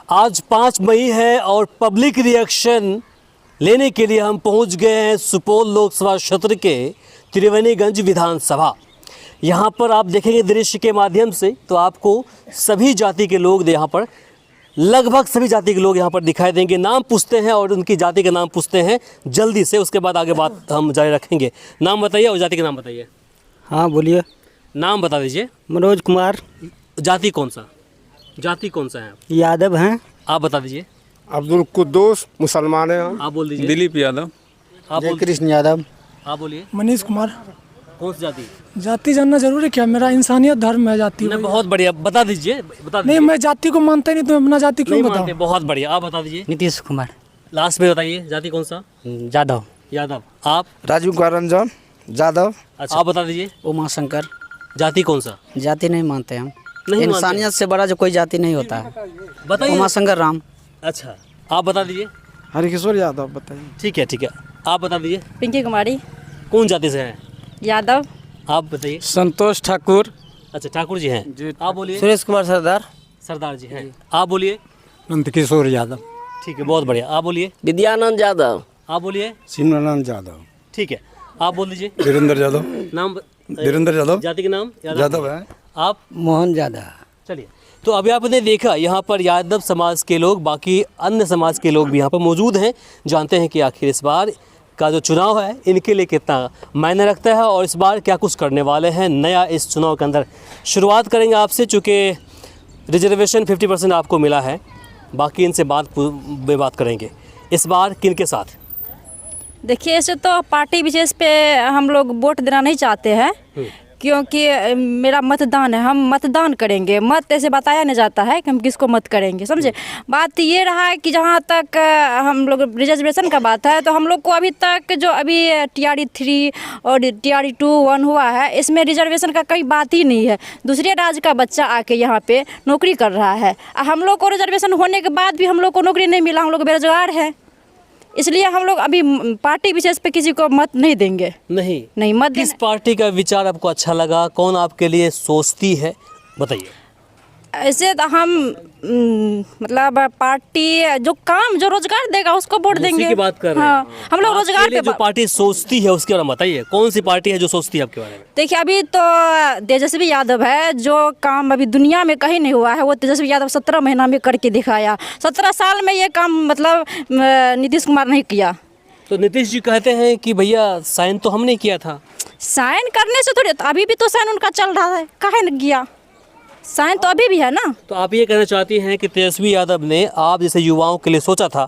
आज 5 मई है और पब्लिक रिएक्शन लेने के लिए हम पहुंच गए हैं सुपौल लोकसभा क्षेत्र के त्रिवेणीगंज विधानसभा। यहाँ पर आप देखेंगे दृश्य के माध्यम से तो आपको सभी जाति के लोग यहाँ पर, लगभग सभी जाति के लोग यहाँ पर दिखाई देंगे। नाम पूछते हैं और उनकी जाति का नाम पूछते हैं जल्दी से, उसके बाद आगे बात हम जारी रखेंगे। नाम बताइए और जाति का नाम बताइए। हाँ बोलिए। नाम बता दीजिए। मनोज कुमार। जाति कौन सा है? यादव हैं। आप बता दीजिए। अब्दुल कुद्दूस, मुसलमान हैं हम। आप बोल दीजिए। दिलीप यादव। आप बोल। कृष्ण यादव। आप बोलिए। मनीष कुमार। कौन सी जाति? जाति जानना जरूरी क्या? मेरा इंसानियत धर्म है जाति। नहीं, बहुत बढ़िया, बता दीजिए। नहीं, मैं जाति को मानता ही नहीं, तो मैं अपना जाति क्यों बताऊं? बहुत बढ़िया, आप बता दीजिए। नीतीश कुमार। लास्ट में बताइए जाति कौन सा? यादव। यादव। आप? राजीव कुमार रंजन यादव। अच्छा, आप बता दीजिए। उमा शंकर। जाति कौन सा? जाति नहीं मानते हम। नहीं इंसानियत से बड़ा जो कोई जाति नहीं होता है। बताइए। उमा शंकर राम। अच्छा, आप बता दीजिए। हरिकिशोर यादव बताइए। ठीक है, आप बता दीजिए। पिंकी कुमारी। कौन जाति से हैं? यादव। आप बताइए। संतोष ठाकुर। अच्छा, ठाकुर जी हैं। आप बोलिए। सुरेश कुमार सरदार। सरदार जी हैं। आप बोलिए। नंदकिशोर यादव। ठीक है, बहुत बढ़िया। आप बोलिए। विद्यानंद यादव। आप बोलिए। सिमरनंद यादव। ठीक है, आप बोल दीजिए। वीरेंद्र यादव। नाम? वीरेंद्र यादव। जाति के नाम? यादव है। आप? मोहन यादव। चलिए, तो अभी आपने देखा यहाँ पर यादव समाज के लोग, बाकी अन्य समाज के लोग भी यहाँ पर मौजूद हैं। जानते हैं कि आखिर इस बार का जो चुनाव है इनके लिए कितना मायने रखता है और इस बार क्या कुछ करने वाले हैं नया इस चुनाव के अंदर। शुरुआत करेंगे आपसे, चूँकि रिजर्वेशन 50% आपको मिला है, बाकी इनसे बात करेंगे। इस बार किन के साथ? देखिए, ऐसे तो पार्टी विशेष पे हम लोग वोट देना नहीं चाहते हैं, क्योंकि मेरा मतदान है, हम मतदान करेंगे। मत ऐसे बताया नहीं जाता है कि हम किसको मत करेंगे, समझे। बात ये रहा है कि जहाँ तक हम लोग रिजर्वेशन का बात है, तो हम लोग को अभी तक जो अभी TRE 3 और TRE 2 1 हुआ है, इसमें रिजर्वेशन का कोई बात ही नहीं है। दूसरे राज्य का बच्चा आके यहाँ पे नौकरी कर रहा है, हम लोग को रिजर्वेशन होने के बाद भी हम लोग को नौकरी नहीं मिला, हम लोग बेरोजगार हैं। इसलिए हम लोग अभी पार्टी विशेष पे किसी को मत नहीं देंगे। नहीं मत। किस पार्टी का विचार आपको अच्छा लगा? कौन आपके लिए सोचती है, बताइए। ऐसे तो हम मतलब पार्टी जो रोजगार देगा उसको वोट देंगे। की बात कर रहे हैं। हाँ, हम लोग रोजगार पे जो पार्टी सोचती है उसके बारे में बताइए। कौन सी पार्टी है जो सोचती है आपके बारे में? देखिए, अभी तो तेजस्वी यादव है, जो काम अभी दुनिया में कहीं नहीं हुआ है वो तेजस्वी यादव 17 महीना में करके दिखाया। 17 साल में ये काम मतलब नीतीश कुमार नहीं किया। तो नीतीश जी कहते हैं कि भैया साइन तो हमने किया था। साइन करने से थोड़ी, अभी भी तो साइन उनका चल रहा है, काहे न किया? साइन तो अभी भी है ना। तो आप ये कहना चाहती हैं कि तेजस्वी यादव ने आप जैसे युवाओं के लिए सोचा था,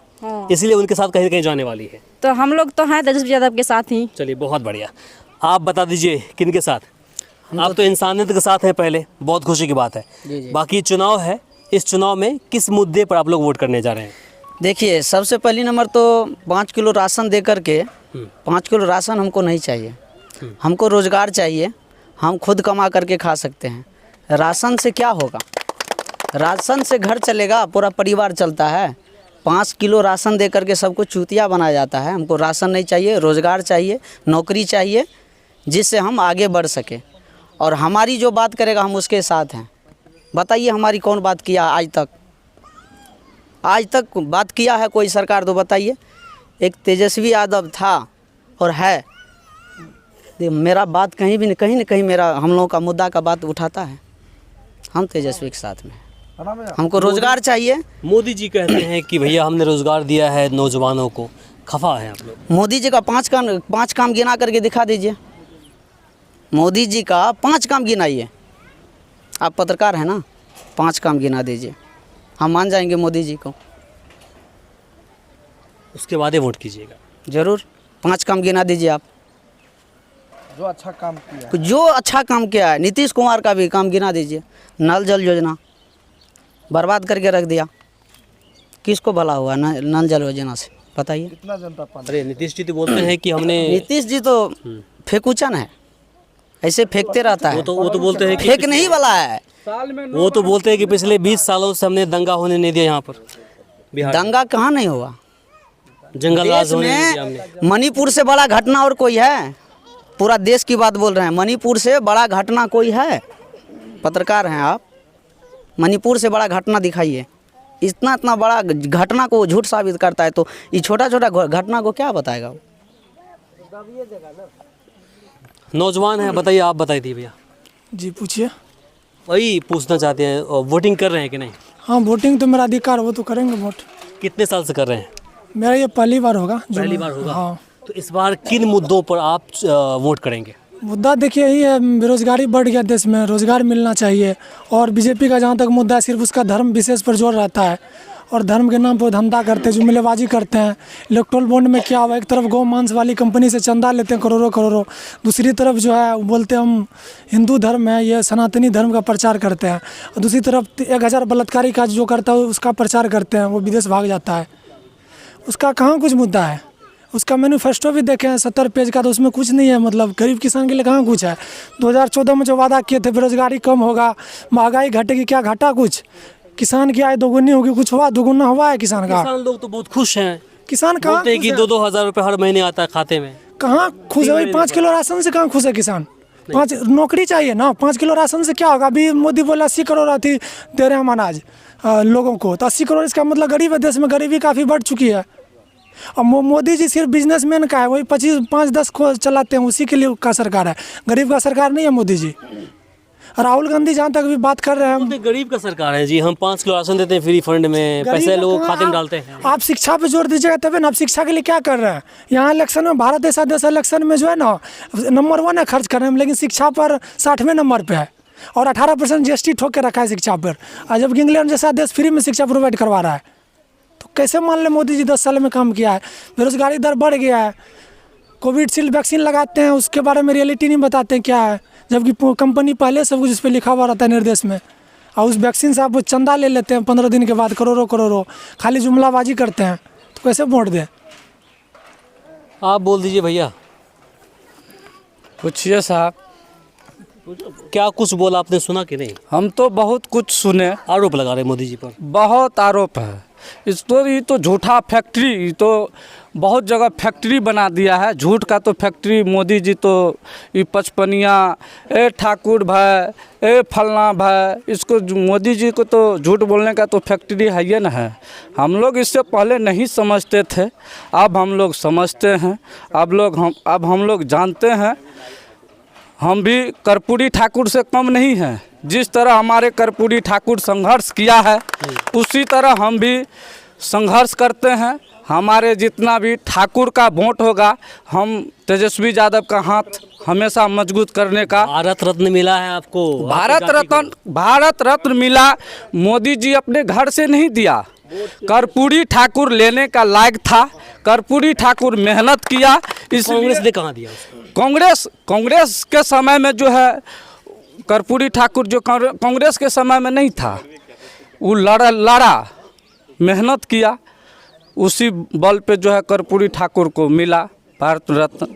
इसलिए उनके साथ कहीं न कहीं जाने वाली है। तो हम लोग तो हैं तेजस्वी यादव के साथ ही। चलिए, बहुत बढ़िया। आप बता दीजिए किन के साथ? आप तो इंसानियत के साथ हैं पहले, बहुत खुशी की बात है। बाकी चुनाव है, इस चुनाव में किस मुद्दे पर आप लोग वोट करने जा रहे हैं? देखिए, सबसे पहली नंबर तो 5 किलो राशन दे करके, 5 किलो राशन हमको नहीं चाहिए। हमको रोजगार चाहिए, हम खुद कमा करके खा सकते हैं। राशन से क्या होगा? राशन से घर चलेगा, पूरा परिवार चलता है। 5 किलो राशन दे करके सबको चूतिया बनाया जाता है। हमको राशन नहीं चाहिए, रोज़गार चाहिए, नौकरी चाहिए, जिससे हम आगे बढ़ सके। और हमारी जो बात करेगा हम उसके साथ हैं। बताइए, हमारी कौन बात किया आज तक? आज तक बात किया है कोई सरकार? तो बताइए। एक तेजस्वी यादव था और है, मेरा बात कहीं भी कहीं न कहीं मेरा हम लोगों का मुद्दा का बात उठाता है। हम तेजस्वी के साथ में, हमको रोजगार चाहिए। मोदी जी कहते हैं कि भैया हमने रोजगार दिया है नौजवानों को, खफा है आप लोग? मोदी जी का 5 काम गिना करके दिखा दीजिए। मोदी जी का 5 काम गिनाइए। आप पत्रकार हैं ना, 5 काम गिना दीजिए, हम मान जाएंगे मोदी जी को। उसके बाद ही वोट कीजिएगा। जरूर। 5 काम गिना दीजिए आप, जो अच्छा काम किया। जो अच्छा काम किया है। नीतीश कुमार का भी काम गिना दीजिए। नल जल योजना बर्बाद करके रख दिया, किसको भला हुआ नल जल योजना से? बताइए। कितना जनता पानी? अरे नीतीश जी तो बोलते हैं कि हमने, नीतीश जी तो फेंकुचन है, ऐसे फेंकते रहता है। वो तो बोलते हैं कि फेंकने ही वाला है। वो तो बोलते हैं कि पिछले 20 सालों से हमने दंगा होने नहीं दिया यहाँ पर बिहार। दंगा कहाँ नहीं हुआ? जंगल राज होने नहीं दिया में हमने। मणिपुर से बड़ा घटना और कोई है? पूरा देश की बात बोल रहे हैं। मणिपुर से बड़ा घटना कोई है? पत्रकार हैं आप, मणिपुर से बड़ा घटना दिखाइए इतना इतना बड़ा घटना को वो झूठ साबित करता है, तो ये छोटा छोटा घटना को क्या बताएगा वो? नौजवान है, बताइए, आप बताइए दी भैया। जी पूछिए। वही पूछना चाहते हैं, वोटिंग कर रहे हैं कि नहीं? हाँ वोटिंग तो मेरा अधिकार, वो तो करेंगे वोट। कितने साल से कर रहे हैं? मेरा ये पहली बार होगा पहली बार होगा। हाँ। तो इस बार किन मुद्दों पर आप वोट करेंगे? मुद्दा देखिए यही है, बेरोजगारी बढ़ गया देश में, रोजगार मिलना चाहिए। और बीजेपी का जहाँ तक मुद्दा है, सिर्फ उसका धर्म विशेष पर जोर रहता है और धर्म के नाम पर धंधा करते हैं, जुमलेबाजी करते हैं। इलेक्ट्रोल बॉन्ड में क्या हुआ, एक तरफ गौ मांस वाली कंपनी से चंदा लेते हैं करोड़ों करोड़ों, दूसरी तरफ जो है वो बोलते हैं हम हिंदू धर्म है, ये सनातनी धर्म का प्रचार करते हैं। और दूसरी तरफ 1000 बलात्कारी का जो करता है उसका प्रचार करते हैं, वो विदेश भाग जाता है। उसका कहाँ कुछ मुद्दा है? उसका मैनिफेस्टो भी देखे हैं 70 पेज का, तो उसमें कुछ नहीं है। मतलब गरीब किसान के लिए कहाँ कुछ है? 2014 में जो वादा किए थे बेरोजगारी कम होगा, महंगाई घटेगी, क्या घटा कुछ? किसान की आय दोगुनी होगी, कुछ हुआ? दोगुना हुआ है किसान का? किसान लोग तो बहुत खुश हैं। किसान कहाँ बोलते हैं कि 2-2 हज़ार रुपये हर महीने आता है खाते में। कहाँ खुश है भाई? 5 किलो राशन से कहाँ खुश है किसान? 5 नौकरी चाहिए ना, 5 किलो राशन से क्या होगा? अभी मोदी बोला 80 करोड़ अति दे रहे हैं हम अनाज लोगों को, तो 80 करोड़ इसका मतलब गरीब है, देश में गरीबी काफ़ी बढ़ चुकी है। और मोदी जी सिर्फ बिजनेसमैन का है, वही 5-10 को चलाते हैं, उसी के लिए का सरकार है, गरीब का सरकार नहीं है मोदी जी। राहुल गांधी जहाँ तक भी बात कर रहे हैं, बोलते गरीब का सरकार है जी, हम 5 किलो राशन देते हैं फ्री फंड में, पैसे लोगों के खाते में डालते हैं। आप शिक्षा पे जोर दीजिएगा तभी ना। आप शिक्षा के लिए क्या कर रहे हैं? यहाँ इलेक्शन में, भारत ऐसा देश इलेक्शन में जो है ना नंबर 1 है खर्च कर रहे हैं, लेकिन शिक्षा पर 60वें नंबर पे है और 18% GST ठोक के रखा है शिक्षा पर। और जबकि इंग्लैंड जैसा देश फ्री में शिक्षा प्रोवाइड करवा रहा है, तो कैसे मान ले मोदी जी 10 साल में काम किया है? बेरोजगारी दर बढ़ गया है, कोविडशील्ड वैक्सीन लगाते हैं, उसके बारे में रियलिटी नहीं बताते क्या है, जबकि कंपनी पहले सब कुछ उस पर लिखा हुआ रहता है निर्देश में। और उस वैक्सीन से आप चंदा ले लेते हैं 15 दिन के बाद, करोड़ों करोड़ों, खाली जुमलाबाजी करते हैं, तो कैसे वोट दें? आप बोल दीजिए भैया। पूछिए साहब। क्या कुछ बोला आपने, सुना कि नहीं? हम तो बहुत कुछ सुने। आरोप लगा रहे मोदी जी पर। बहुत आरोप है। ये तो झूठा फैक्ट्री, ये तो बहुत जगह फैक्ट्री बना दिया है, झूठ का तो फैक्ट्री। मोदी जी तो ये 55 ए ठाकुर भाई, ए फलना भाई, इसको मोदी जी को तो झूठ बोलने का तो फैक्ट्री है ही ना है। हम लोग इससे पहले नहीं समझते थे, अब हम लोग समझते हैं। अब हम लोग जानते हैं। हम भी कर्पूरी ठाकुर से कम नहीं हैं। जिस तरह हमारे कर्पूरी ठाकुर संघर्ष किया है, उसी तरह हम भी संघर्ष करते हैं। हमारे जितना भी ठाकुर का वोट होगा, हम तेजस्वी यादव का हाथ हमेशा मजबूत करने का। भारत रत्न मिला है आपको। भारत रत्न मिला, मोदी जी अपने घर से नहीं दिया। कर्पूरी ठाकुर लेने का लायक था, कर्पूरी ठाकुर मेहनत किया। कांग्रेस ने कहाँ दिया उसको? कांग्रेस के समय में जो है कर्पूरी ठाकुर जो कांग्रेस के समय में नहीं था, वो लड़ा मेहनत किया, उसी बल पे जो है कर्पूरी ठाकुर को मिला भारत रत्न।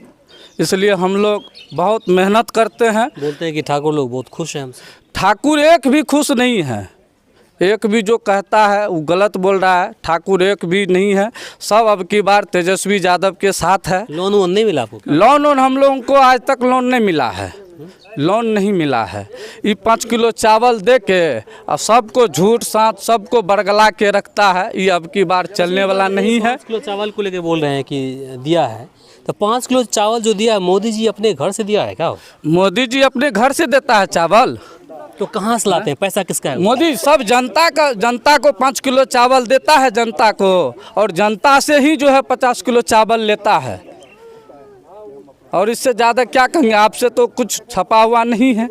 इसलिए हम लोग बहुत मेहनत करते हैं। बोलते हैं कि ठाकुर लोग बहुत खुश हैं हमसे। ठाकुर एक भी खुश नहीं है, एक भी जो कहता है वो गलत बोल रहा है। ठाकुर एक भी नहीं है, सब अब की बार तेजस्वी यादव के साथ है। लोन वोन नहीं मिला आपको? लोन हम लोगों को आज तक लोन नहीं मिला है, लोन नहीं मिला है। ये 5 किलो चावल दे के और सबको झूठ साथ सबको बरगला के रखता है, ये अब की बार चलने वाला नहीं है। 5 किलो चावल को लेके बोल रहे हैं कि दिया है, तो 5 किलो चावल जो दिया है मोदी जी अपने घर से दिया है क्या? मोदी जी अपने घर से देता है चावल, तो कहाँ से लाते हैं? पैसा किसका है? मोदी सब जनता को 5 किलो चावल देता है जनता को, और जनता से ही जो है 50 किलो चावल लेता है। और इससे ज़्यादा क्या कहेंगे? आपसे तो कुछ छपा हुआ नहीं है,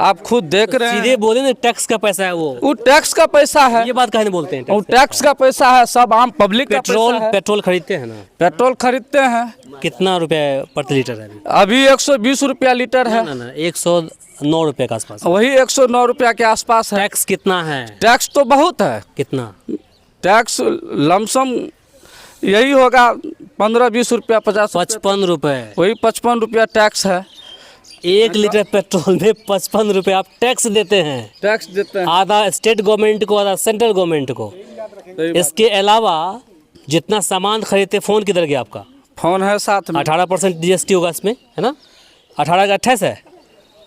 आप खुद देख रहे हैं। सीधे बोले ना, टैक्स का पैसा है वो टैक्स का पैसा है। ये बात कहने बोलते हैं, वो टैक्स का पैसा है, सब आम पब्लिक का पैसा है। पेट्रोल खरीदते हैं ना? पेट्रोल खरीदते हैं। कितना रुपए प्रति लीटर है अभी 120 रुपया लीटर है। ना 109 रुपये के आसपास। वही 109 रुपया के आसपास है। टैक्स कितना है? टैक्स तो बहुत है। कितना टैक्स? लमसम यही होगा 15-20 रुपया, 55 रुपये। वही 55 रुपया टैक्स है। 1 लीटर पेट्रोल में 55 रुपये आप टैक्स देते हैं। टैक्स देते हैं, आधा स्टेट गवर्नमेंट को, आधा सेंट्रल गवर्नमेंट को। इसके अलावा जितना सामान खरीदते, फ़ोन किधर गया आपका? फोन है साथ में। 18% GST होगा इसमें, है ना? 18 का 28 है,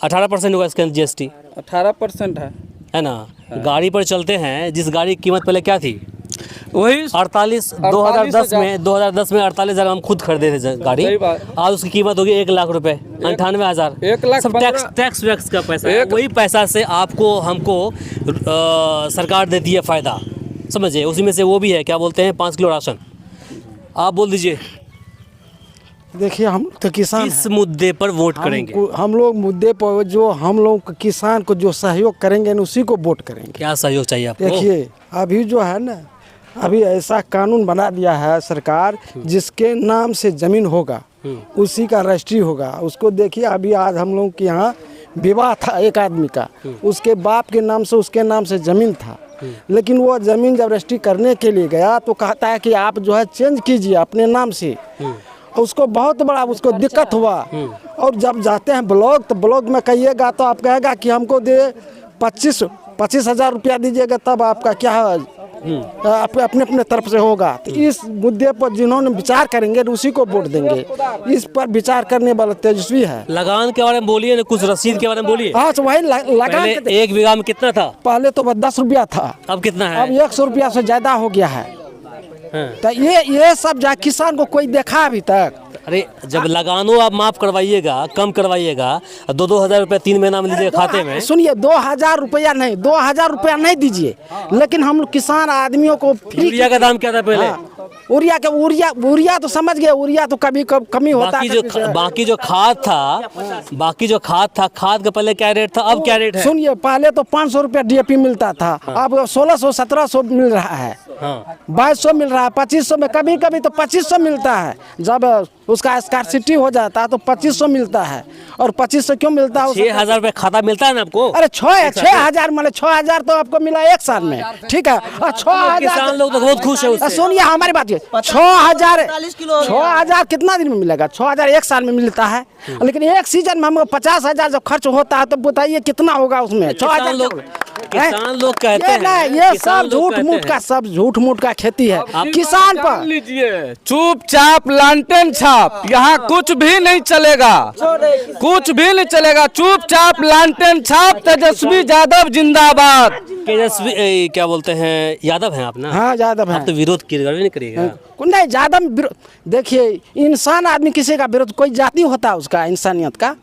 18% होगा इसके अंदर GST। 18% है। है ना, गाड़ी पर चलते हैं, जिस गाड़ी की कीमत पहले क्या थी, वही 48 2010 में 48,000 हम खुद खरीदे थे गाड़ी। सही बात। आज उसकी कीमत होगी 1 लाख रुपए, 98,000। 1,15,000 सब टैक्स वैक्स का पैसा है। वही पैसा से आपको हमको सरकार देती है फ़ायदा, समझिए। उसी में से वो भी है, क्या बोलते हैं, 5 किलो राशन। आप बोल दीजिए देखिए हम तो किसान किस मुद्दे पर वोट करेंगे? हम लोग मुद्दे पर जो हम लोग किसान को जो सहयोग करेंगे न उसी को वोट करेंगे। क्या सहयोग चाहिए आपको? देखिए अभी जो है ना, अभी ऐसा कानून बना दिया है सरकार, जिसके नाम से ज़मीन होगा उसी का रजिस्ट्री होगा। उसको देखिए, अभी आज हम लोग के यहाँ विवाह था एक आदमी का, उसके बाप के नाम से उसके नाम से ज़मीन था, लेकिन वो ज़मीन जब रजिस्ट्री करने के लिए गया तो कहता है कि आप जो है चेंज कीजिए अपने नाम से। उसको बहुत बड़ा उसको दिक्कत हुआ, और जब जाते हैं ब्लॉक तो ब्लॉक में कहिएगा तो आप कहेगा कि हमको दे 25,000 रुपया दीजिएगा, तब आपका क्या है अपने अपने तरफ से होगा। तो इस मुद्दे पर जिन्होंने विचार करेंगे उसी को वोट देंगे। इस पर विचार करने वाला तेजस्वी है। लगान के बारे में बोलिए ना, कुछ रसीद के बारे में बोलिए। हाँ तो वही लगा पहले 1 बीघा में कितना था? पहले तो 10 रुपया था, अब कितना है? अब 100 रुपया से ज्यादा हो गया है। हाँ। तो ये सब जा किसान को कोई देखा अभी तक? अरे जब लगानो आप माफ करवाइएगा, कम करवाइएगा, 2-2 हज़ार रुपया 3 महीना में लीजिएगा खाते में। सुनिए, 2,000 रुपया नहीं, 2,000 रुपया नहीं दीजिए, लेकिन हम किसान आदमियों को यूरिया का दाम क्या था पहले? यूरिया तो समझ गए, यूरिया तो कभी कमी होता है। बाकी जो खाद था, खाद का पहले क्या रेट था, अब क्या रेट है? सुनिए, पहले तो 500 रुपया DAP मिलता था, अब 1600-1700 मिल रहा है, 2200 मिल रहा है, 2500 में, कभी कभी तो 2500 मिलता है। जब उसका स्कार्सिटी हो जाता है तो 2500 मिलता है। और 2500 क्यों मिलता है? 6,000 रुपये खाता मिलता है ना आपको? अरे 6,000 मतलब 6,000 तो आपको मिला 1 साल में, ठीक है। और 6,000 किसान लोग तो बहुत खुश है उससे। सुनिए हमारी बात, 6,000 कितना दिन में मिलेगा? 6,000 1 साल में मिलता है, लेकिन एक सीजन में हमको 50,000 जब खर्च होता है तो बताइए कितना होगा उसमें? 6,000 किसान लोग कहते हैं, ये सब झूठ मूठ का खेती है किसान पर। लीजिए, चुपचाप लालटेन छाप, यहाँ कुछ भी नहीं चलेगा, कुछ भी नहीं चलेगा। चुपचाप लालटेन छाप, तेजस्वी यादव जिंदाबाद। तेजस्वी क्या बोलते हैं, यादव हैं आप ना? हाँ यादव हैं। आप तो विरोध नहीं करिएगा। नहीं, यादव देखिए, इंसान आदमी किसी का विरोध, कोई जाति होता है उसका, इंसानियत का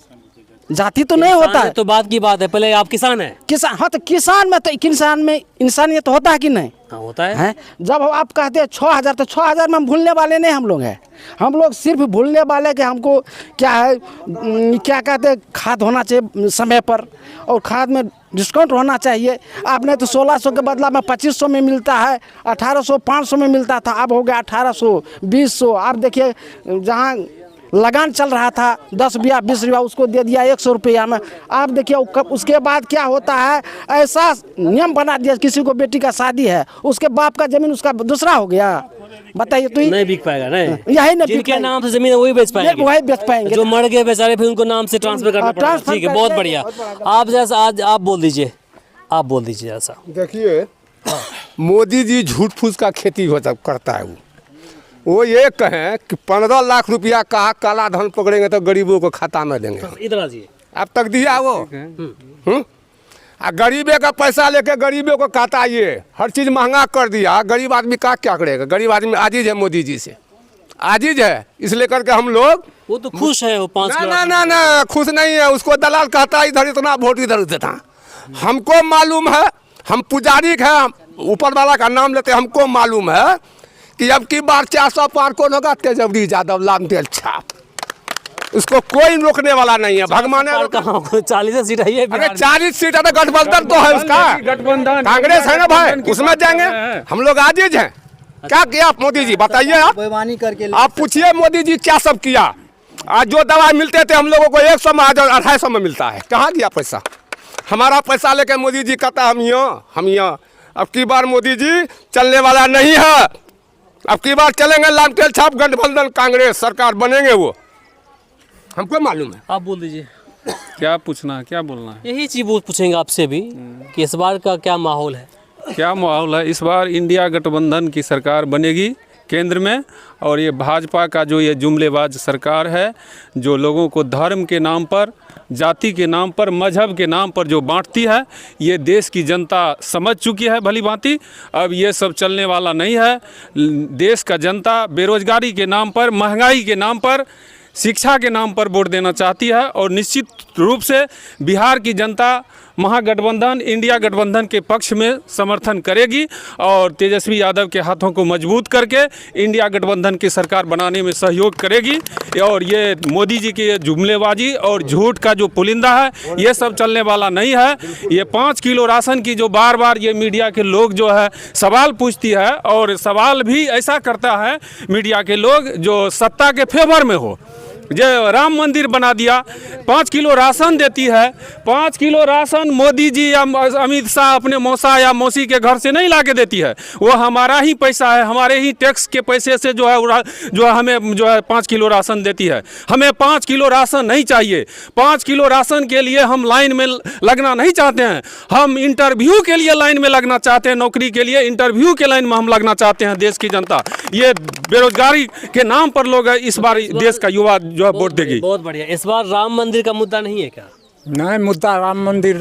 जाति तो नहीं होता है। तो बात की बात है, पहले आप किसान हैं। किसान, हाँ तो किसान में इंसानियत होता है कि नहीं? हाँ होता है। जब आप कहते हैं 6,000, तो 6,000 में हम भूलने वाले नहीं हम लोग हैं। हम लोग सिर्फ भूलने वाले कि हमको क्या है, क्या कहते हैं, खाद होना चाहिए समय पर, और खाद में डिस्काउंट होना चाहिए। आपने तो 1600 के बदला में 2500 में मिलता है, 1800 500 में मिलता था, अब हो गया 1800 2000। आप देखिए, जहाँ लगान चल रहा था 10 रुपया 20 रुपया, उसको दे दिया 100 रुपया में। आप देखिए उसके बाद क्या होता है, ऐसा नियम बना दिया, किसी को बेटी का शादी है, उसके बाप का जमीन उसका दूसरा हो गया, बताइए। तो नहीं बिक पाएगा, नहीं यही ना, जिनके नाम से जमीन है वही बेच पाएंगे, वही बेच पाएंगे। जो मर गए बेचारे फिर उनको नाम से ट्रांसफर करना पड़ेगा। ठीक है, बहुत बढ़िया। आप जैसा आज आप बोल दीजिए ऐसा। देखिए, मोदी जी झूठ फूस का खेती करता है। वो ये कहें कि 15 लाख रुपया कहा काला धन पकड़ेंगे तो गरीबों को खाता में देंगे। इधर आ जाइए। अब तक दिया वो, गरीबे का पैसा लेके गरीबों को खाता, ये हर चीज़ महंगा कर दिया। गरीब आदमी का क्या करेगा? गरीब आदमी आजीज है मोदी जी से, आजीज है, इसलिए करके हम लोग। वो तो खुश है, वो 5 ना खुश नहीं है। उसको दलाल कहता है इधर इतना वोट इधर देता। हमको मालूम है, हम पुजारी है, ऊपर वाला का नाम लेते, हमको मालूम है कि अब की बार 400 पार कौन होगा? तेजस्वी यादव लालटेन छाप। उसको कोई रोकने वाला नहीं है। भगवान 40 सीट है ये। 40 सीट है, गठबंधन तो है उसका, गठबंधन कांग्रेस है ना भाई, उसमें जाएंगे हम लोग। आजीज हैं। क्या किया मोदी जी, बताइए आप। आप पूछिए मोदी जी क्या सब किया। आज जो दवा मिलते थे हम लोगों को 100 में, आज 250 में मिलता है। कहाँ गया पैसा? हमारा पैसा लेके मोदी जी कहता है हम यहाँ। अब की बार मोदी जी चलने वाला नहीं है। अब की बार चलेंगे लालटेन छाप, गठबंधन कांग्रेस सरकार बनेंगे, वो हमको मालूम है। आप बोल दीजिए, क्या पूछना है, क्या बोलना है? यही चीज पूछेंगे आपसे भी कि इस बार का क्या माहौल है? क्या माहौल है? इस बार इंडिया गठबंधन की सरकार बनेगी, केंद्र में। और ये भाजपा का जो ये जुमलेबाज सरकार है, जो लोगों को धर्म के नाम पर, जाति के नाम पर, मजहब के नाम पर जो बांटती है, ये देश की जनता समझ चुकी है भली भांति। अब ये सब चलने वाला नहीं है। देश का जनता बेरोजगारी के नाम पर, महंगाई के नाम पर, शिक्षा के नाम पर वोट देना चाहती है। और निश्चित रूप से बिहार की जनता महागठबंधन, इंडिया गठबंधन के पक्ष में समर्थन करेगी और तेजस्वी यादव के हाथों को मजबूत करके इंडिया गठबंधन की सरकार बनाने में सहयोग करेगी। और ये मोदी जी की जुमलेबाजी और झूठ का जो पुलिंदा है, ये सब चलने वाला नहीं है। ये 5 किलो राशन की जो बार बार ये मीडिया के लोग जो है सवाल पूछती है, और सवाल भी ऐसा करता है मीडिया के लोग जो सत्ता के फेवर में हो। जो राम मंदिर बना दिया, 5 किलो राशन देती है। 5 किलो राशन मोदी जी या अमित शाह अपने मौसा या मौसी के घर से नहीं ला के देती है, वो हमारा ही पैसा है, हमारे ही टैक्स के पैसे से जो है हमें जो है 5 किलो राशन देती है। हमें 5 किलो राशन नहीं चाहिए। 5 किलो राशन के लिए हम लाइन में लगना नहीं चाहते हैं। हम इंटरव्यू के लिए लाइन में लगना चाहते हैं, नौकरी के लिए इंटरव्यू के लाइन में हम लगना चाहते हैं। देश की जनता ये बेरोजगारी के नाम पर लोग इस बार देश का युवा जो है वोट देगी। बहुत बढ़िया। इस बार राम मंदिर का मुद्दा नहीं है क्या? नहीं, मुद्दा राम मंदिर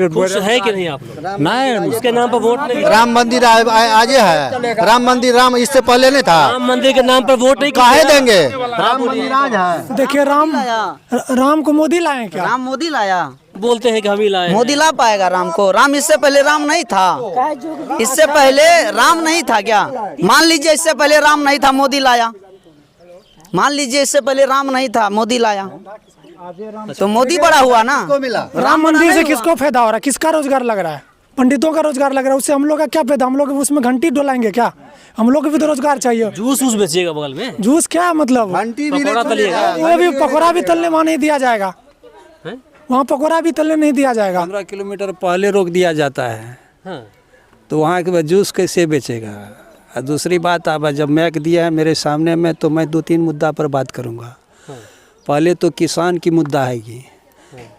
खुश है कि नहीं आप लोग? नहीं, उसके नाम पर वोट नहीं? राम मंदिर आजे है। राम मंदिर राम इससे पहले नहीं था। राम मंदिर के नाम पर वोट नहीं काहे देंगे? राम मंदिर आज है। देखिए राम को मोदी लाए क्या? राम मोदी लाया, बोलते हैं कि हम ही लाए। मोदी ला पाएगा राम को? राम इससे पहले राम नहीं था। इससे पहले राम नहीं था क्या? मान लीजिए इससे पहले राम नहीं था, मोदी लाया। मान लीजिए इससे पहले राम नहीं था, मोदी लाया, तो मोदी बड़ा हुआ ना। राम मंदिर से किसको फायदा हो रहा है? किसका रोजगार लग रहा है? पंडितों का रोजगार लग रहा है। उससे हम लोग का क्या फायदा? हम लोग उसमें घंटी डोलाएंगे क्या? हम लोग को भी तो रोजगार चाहिए। जूस बेचिएगा बगल में? जूस क्या मतलब? पकौड़ा तलिएगा? वो भी पकौड़ा भी तलने वहाँ नहीं दिया जाएगा। वहाँ पकौड़ा भी तलने नहीं दिया जाएगा। 15 किलोमीटर पहले रोक दिया जाता है, तो वहाँ के बाद जूस कैसे बेचेगा? और दूसरी बात, अब जब मैक दिया है मेरे सामने में, तो मैं 2-3 मुद्दा पर बात करूँगा। पहले तो किसान की मुद्दा है कि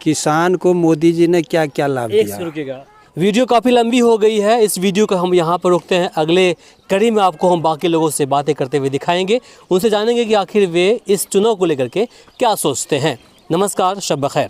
किसान को मोदी जी ने क्या क्या लाभ दिया। वीडियो काफ़ी लंबी हो गई है, इस वीडियो को हम यहाँ पर रोकते हैं। अगले कड़ी में आपको हम बाकी लोगों से बातें करते हुए दिखाएंगे, उनसे जानेंगे कि आखिर वे इस चुनाव को लेकर के क्या सोचते हैं। नमस्कार, शब बखैर।